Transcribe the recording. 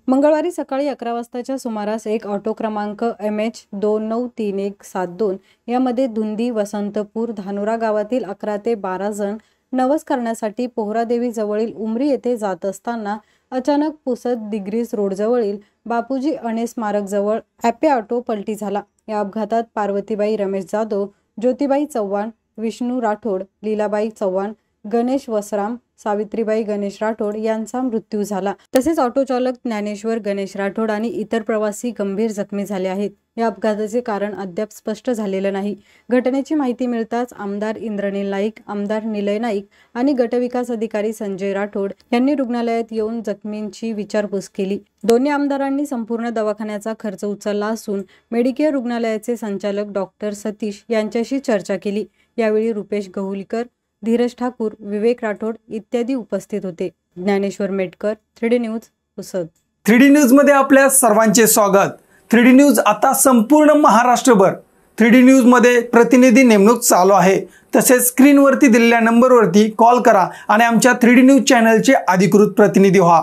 मंगळवारी सकाळी 11 वाजताच्या सुमारास एक ऑटो क्रमांक MH293172 यामध्ये धुंदी वसंतपूर धानोरा गावातील 11 ते 12 जण नवस करण्यासाठी पोहरादेवी जवळील उमरी येथे जात असताना अचानक पुसद दिग्रीस रोडजवळील बापूजी अणे स्मारक जवळ ॲपे ऑटो पलटी झाला। या अपघातात पार्वतीबाई रमेश जाधव, ज्योतिबाई चव्हाण, विष्णू राठोड, लीलाबाई चव्हाण, गणेश वसराम, सावित्रीबाई गणेश राठोड यांचा मृत्यू झाला। तसेच ऑटो चालक ज्ञानेश्वर गणेश राठोड आणि इतर प्रवासी गंभीर जखमी झाले आहेत। या अपघाताचे कारण अद्याप स्पष्ट झालेले नाही। घटनेची माहिती मिळताच आमदार इंद्रनील नाईक, आमदार निलय नाईक आणि गटविकास अधिकारी संजय राठोड यांनी रुग्णालयात येऊन जखमींची विचारपूस केली। दोन्ही आमदारांनी संपूर्ण दवाखान्याचा खर्च उचलला असून मेडिकेअर रुग्णालयाचे संचालक डॉक्टर सतीश यांच्याशी चर्चा केली। यावेळी रुपेश गहुलीकर, धीरज ठाकूर, विवेक राठोड इत्यादी उपस्थित होते। Dnyaneshwar Metkar, 3D news, Pusad. 3D news मध्ये आपल्या सर्वांचे स्वागत। 3D न्यूज आता संपूर्ण महाराष्ट्रभर 3D न्यूज मध्ये प्रतिनिधी नेमणूक चालू आहे। तसेच स्क्रीनवरती दिलेल्या नंबरवरती कॉल करा आणि आमच्या 3D न्यूज चॅनलचे अधिकृत प्रतिनिधी व्हा।